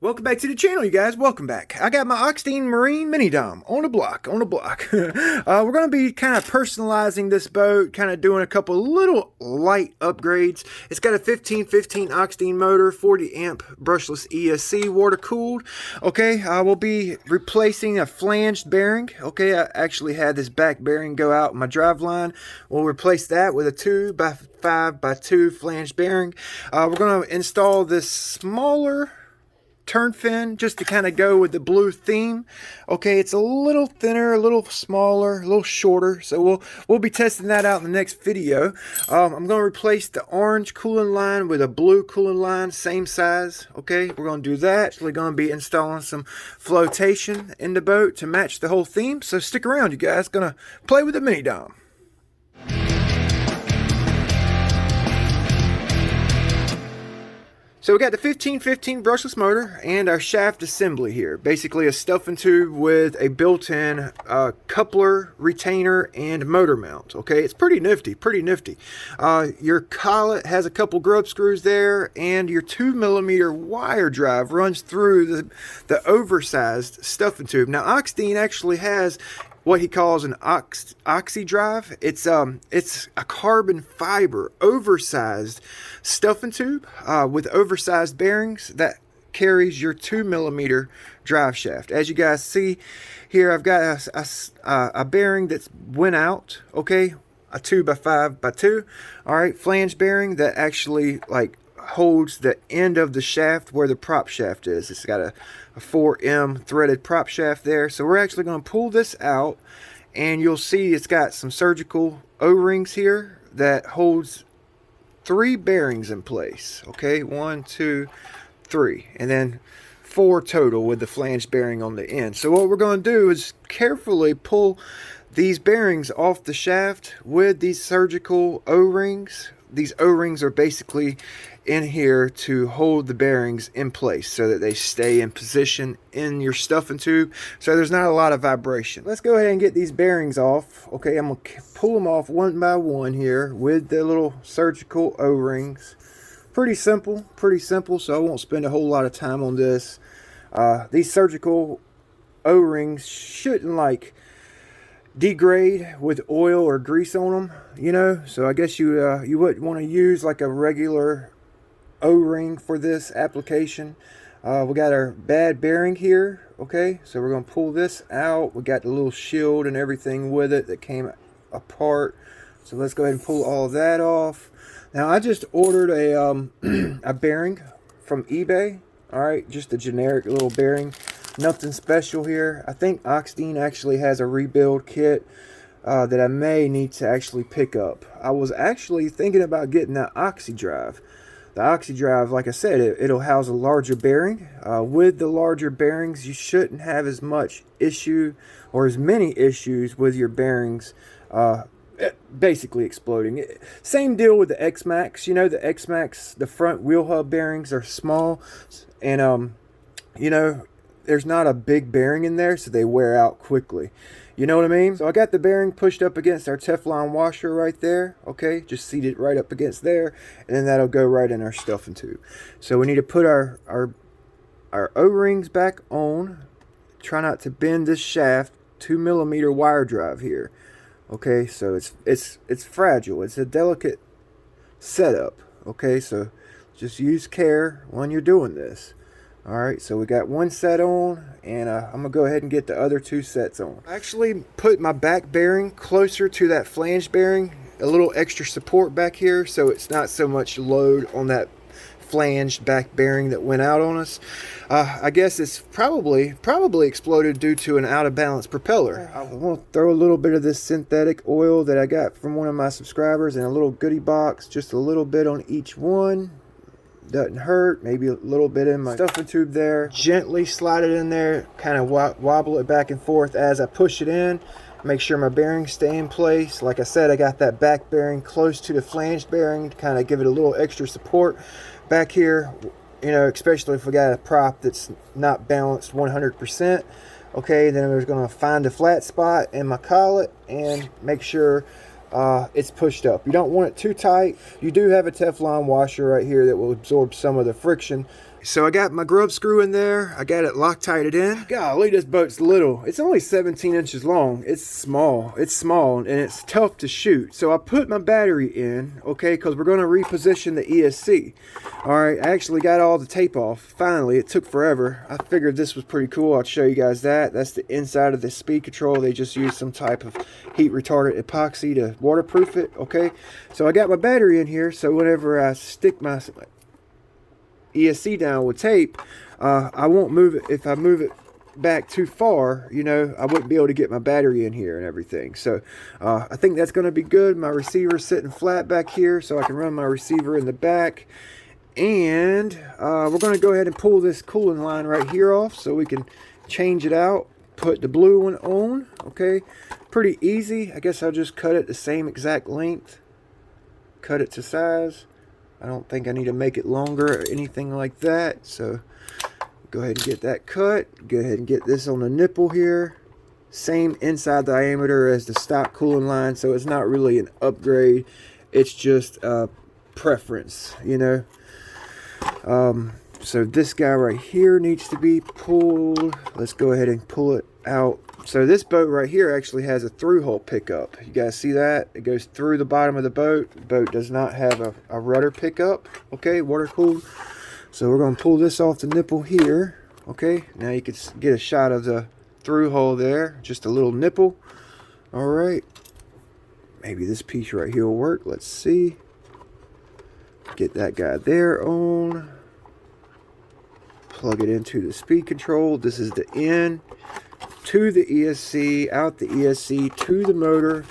Welcome back to the channel, you guys. Welcome back. I got my Oxidean Marine Mini Dom on the block. We're going to be kind of personalizing this boat, kind of doing a couple little light upgrades. It's got a 1515 Oxidean motor, 40 amp brushless ESC, water cooled. Okay, I will be replacing a flanged bearing. Okay, I actually had this back bearing go out in my drive line. We'll replace that with a 2x5x2 flanged bearing. We're going to install this smaller turn fin just to kind of go with the blue theme. Okay, it's a little thinner, a little smaller, a little shorter, so we'll be testing that out in the next video. I'm going to replace the orange cooling line with a blue cooling line, same size. Okay, we're going to do that. Actually going to be installing some flotation in the boat to match the whole theme, so stick around, you guys. Going to play with the Mini Dom. So we got the 1515 brushless motor and our shaft assembly here. Basically a stuffing tube with a built-in coupler, retainer, and motor mount. Okay, it's pretty nifty, pretty nifty. Your collet has a couple grub screws there, and your 2mm wire drive runs through the oversized stuffing tube. Now Oxidean actually has what he calls an OXI-DRIVE. It's a carbon fiber oversized stuffing tube with oversized bearings that carries your 2mm drive shaft. As you guys see here, I've got a bearing that's went out. Okay, a 2x5x2. All right, flange bearing that actually holds the end of the shaft where the prop shaft is. It's got a 4M threaded prop shaft there. So we're actually going to pull this out, and you'll see it's got some surgical O-rings here that holds 3 bearings in place. Okay, 1, 2, 3, and then 4 total with the flange bearing on the end. So what we're going to do is carefully pull these bearings off the shaft with these surgical O-rings. These O-rings are basically in here to hold the bearings in place so that they stay in position in your stuffing tube, so there's not a lot of vibration. Let's go ahead and get these bearings off. Okay, I'm going to pull them off one by one here with the little surgical O-rings. Pretty simple, so I won't spend a whole lot of time on this. These surgical O-rings shouldn't degrade with oil or grease on them, you know, so I guess you wouldn't want to use like a regular O-ring for this application. We got our bad bearing here. Okay, so we're going to pull this out. We got the little shield and everything with it that came apart, so let's go ahead and pull all of that off. Now I just ordered a bearing from eBay. All right, just a generic little bearing, nothing special here. I think Oxidean actually has a rebuild kit that I may need to actually pick up. I was actually thinking about getting that OXI-DRIVE. The OXI-DRIVE, like I said, it'll house a larger bearing. With the larger bearings, you shouldn't have as much issue or as many issues with your bearings basically exploding. Same deal with the X-Max. You know, the X-Max, the front wheel hub bearings are small, and you know, there's not a big bearing in there, so they wear out quickly. You know what I mean? So I got the bearing pushed up against our Teflon washer right there. Okay, just seat it right up against there, and then that'll go right in our stuffing tube. So we need to put our O-rings back on. Try not to bend this shaft. 2mm wire drive here. Okay, so it's fragile. It's a delicate setup. Okay, so just use care when you're doing this. Alright, so we got one set on, and I'm going to go ahead and get the other 2 sets on. I actually put my back bearing closer to that flange bearing, a little extra support back here, so it's not so much load on that flanged back bearing that went out on us. I guess it's probably exploded due to an out of balance propeller. I want to throw a little bit of this synthetic oil that I got from one of my subscribers in a little goodie box, just a little bit on each one. Doesn't hurt. Maybe a little bit in my stuffing tube there. Gently slide it in there, kind of wobble it back and forth as I push it in. Make sure my bearings stay in place. Like I said, I got that back bearing close to the flanged bearing to kind of give it a little extra support back here, you know, especially if we got a prop that's not balanced 100%. Okay, then we're going to find a flat spot in my collet and make sure it's pushed up. You don't want it too tight. You do have a Teflon washer right here that will absorb some of the friction. so I got my grub screw in there. I got it Loctited in. Golly, this boat's little. It's only 17 inches long. It's small. It's small and it's tough to shoot. So I put my battery in, okay, because we're going to reposition the ESC. All right, I actually got all the tape off. Finally, it took forever. I figured this was pretty cool. I'll show you guys that. That's the inside of the speed control. They just used some type of heat retardant epoxy to waterproof it, okay. So I got my battery in here, so whenever I stick my ESC down with tape, I won't move it. If I move it back too far, you know, I wouldn't be able to get my battery in here and everything. So I think that's going to be good. My receiver's sitting flat back here, so I can run my receiver in the back. And we're going to go ahead and pull this cooling line right here off so we can change it out, put the blue one on. Okay, pretty easy. I guess I'll just cut it the same exact length, cut it to size. I don't think I need to make it longer or anything like that. So go ahead and get that cut. Go ahead and get this on the nipple here. Same inside diameter as the stock cooling line. So it's not really an upgrade. It's just a preference, you know. So this guy right here needs to be pulled. Let's go ahead and pull it out. So this boat right here actually has a through hole pickup. You guys see that? It goes through the bottom of the boat. The boat does not have a rudder pickup. Okay, water cooled. So we're going to pull this off the nipple here. Okay, now you can get a shot of the through hole there. Just a little nipple. All right. Maybe this piece right here will work. Let's see. Get that guy there on. Plug it into the speed control. This is the in to the ESC, out the ESC, to the motor,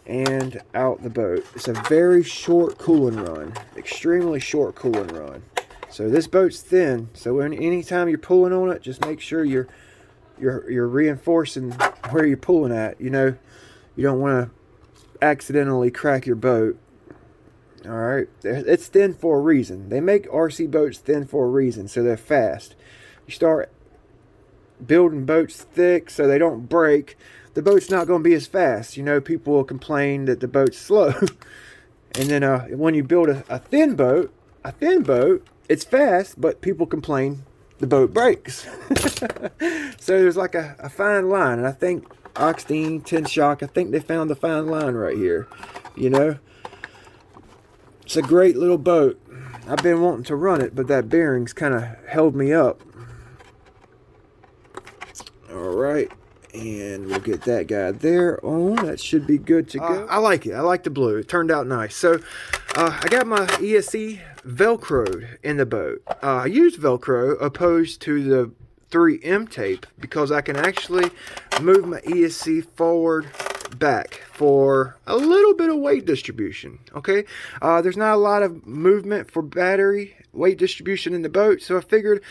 and out the boat. It's a very short cooling run, extremely short cooling run. So this boat's thin, so anytime you're pulling on it, just make sure you're reinforcing where you're pulling at. You know, you don't want to accidentally crack your boat. All right, it's thin for a reason. They make RC boats thin for a reason, so they're fast. You start building boats thick so they don't break, the boat's not going to be as fast. You know, people will complain that the boat's slow. And then when you build a thin boat, it's fast, but people complain the boat breaks. So there's like a fine line, and I think Oxidean, 10 shock, I think they found the fine line right here. You know, it's a great little boat. I've been wanting to run it, but that bearing's kind of held me up. Alright, and we'll get that guy there on. That should be good to go. I like it. I like the blue. It turned out nice. So, I got my ESC Velcroed in the boat. I used Velcro opposed to the 3M tape because I can actually move my ESC forward, back for a little bit of weight distribution. Okay, there's not a lot of movement for battery weight distribution in the boat, so I figured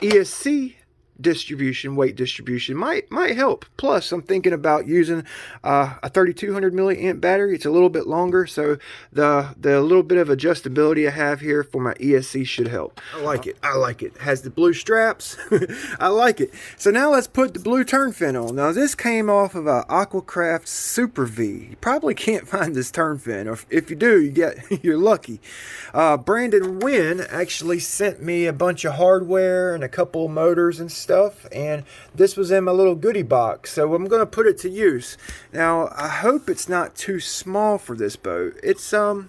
ESC distribution, weight distribution might help. Plus, I'm thinking about using a 3200 milliamp battery. It's a little bit longer, so the little bit of adjustability I have here for my ESC should help. I like it. I like it. It has the blue straps. I like it. So now let's put the blue turn fin on. Now this came off of a Aquacraft Super V. You probably can't find this turn fin, or if you do, you're lucky. Brandon Wynn actually sent me a bunch of hardware and a couple of motors and stuff, and this was in my little goodie box, so I'm going to put it to use. Now I hope it's not too small for this boat. It's about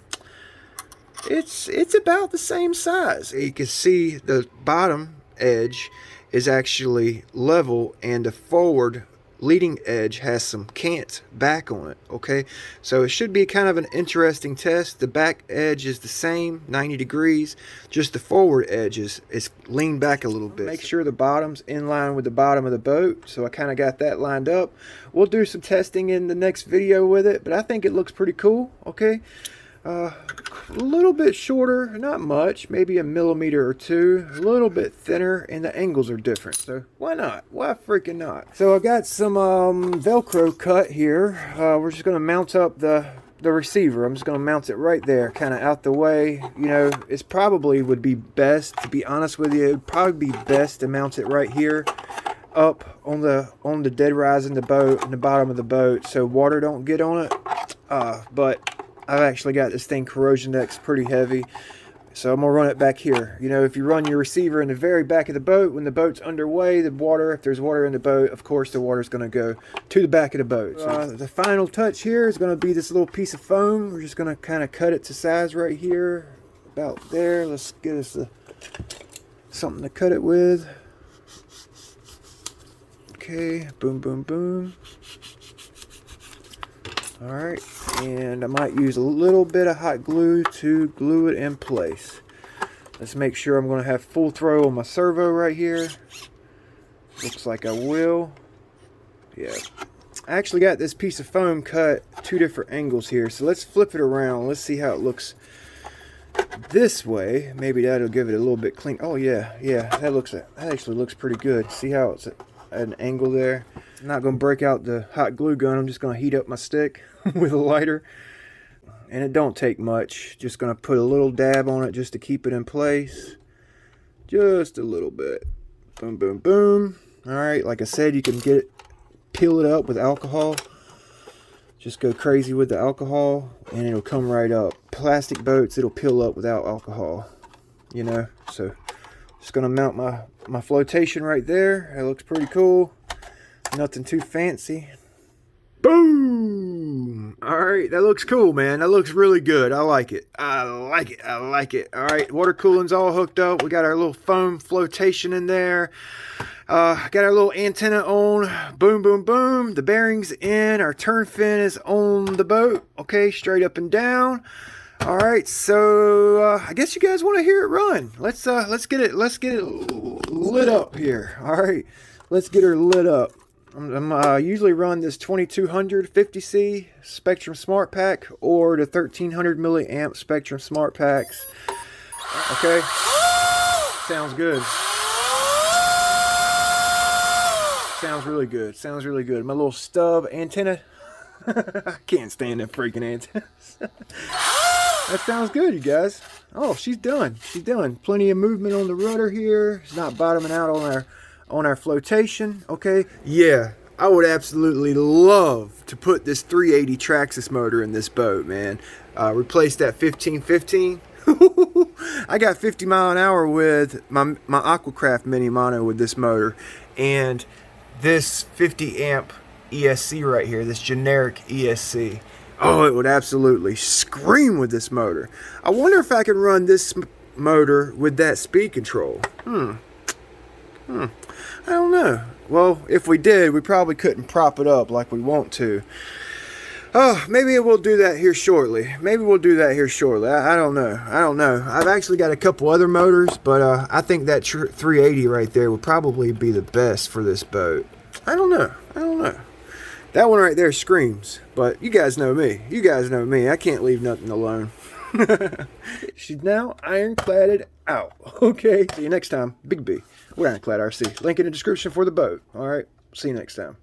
the same size. You can see the bottom edge is actually level, and the forward leading edge has some cant back on it. Okay, so it should be kind of an interesting test. The back edge is the same, 90 degrees, just the forward edge is leaned back a little bit. Make sure the bottom's in line with the bottom of the boat, so I kind of got that lined up. We'll do some testing in the next video with it, but I think it looks pretty cool. Okay, a little bit shorter, not much, maybe a millimeter or two, a little bit thinner, and the angles are different, so why not? Why freaking not? So I got some Velcro cut here. We're just going to mount up the receiver. I'm just going to mount it right there, kind of out the way. You know, it's probably would be best, to be honest with you, it would probably be best to mount it right here up on the dead rise in the boat, in the bottom of the boat, so water don't get on it. But I've actually got this thing corrosion deck's pretty heavy. So I'm gonna run it back here. You know, if you run your receiver in the very back of the boat, when the boat's underway, the water, if there's water in the boat, of course the water's gonna go to the back of the boat. So the final touch here is gonna be this little piece of foam. We're just gonna kind of cut it to size right here, about there. Let's get us something to cut it with. Okay, boom, boom, boom. Alright, and I might use a little bit of hot glue to glue it in place. Let's make sure I'm going to have full throw on my servo right here. Looks like I will. Yeah. I actually got this piece of foam cut 2 different angles here, so let's flip it around. Let's see how it looks this way. Maybe that'll give it a little bit clean. Oh yeah, that actually looks pretty good. See how it's at an angle there? I'm not going to break out the hot glue gun. I'm just going to heat up my stick with a lighter. And it don't take much. Just going to put a little dab on it just to keep it in place. Just a little bit. Boom, boom, boom. Alright, like I said, you can peel it up with alcohol. Just go crazy with the alcohol and it'll come right up. Plastic boats, it'll peel up without alcohol. You know, so just going to mount my flotation right there. It looks pretty cool. Nothing too fancy. Boom! Alright, that looks cool, man. That looks really good. I like it. I like it. I like it. Alright, water cooling's all hooked up. We got our little foam flotation in there. Got our little antenna on. Boom, boom, boom. The bearing's in. Our turn fin is on the boat. Okay, straight up and down. Alright, so I guess you guys want to hear it run. Let's get it lit up here. Alright, let's get her lit up. I usually run this 2200 50C Spectrum Smart Pack or the 1300 milliamp Spectrum Smart Packs. Okay, sounds good. Sounds really good. Sounds really good. My little stub antenna. I can't stand them freaking antennas. That sounds good, you guys. Oh, she's done. She's done. Plenty of movement on the rudder here. It's not bottoming out on our flotation. Okay. Yeah, I would absolutely love to put this 380 Traxxas motor in this boat, man. Replace that 1515. I got 50 mile an hour with my Aquacraft mini mono with this motor, and this 50 amp ESC right here, this generic ESC. Oh, it would absolutely scream with this motor. I wonder if I can run this motor with that speed control. I don't know. Well, if we did, we probably couldn't prop it up like we want to. Oh, maybe we'll do that here shortly. Maybe we'll do that here shortly. I don't know. I don't know. I've actually got a couple other motors, but I think that 380 right there would probably be the best for this boat. I don't know. I don't know. That one right there screams, but you guys know me. You guys know me. I can't leave nothing alone. She's now ironcladded out. Okay, see you next time. Big B with Ironclad RC. Link in the description for the boat. All right, see you next time.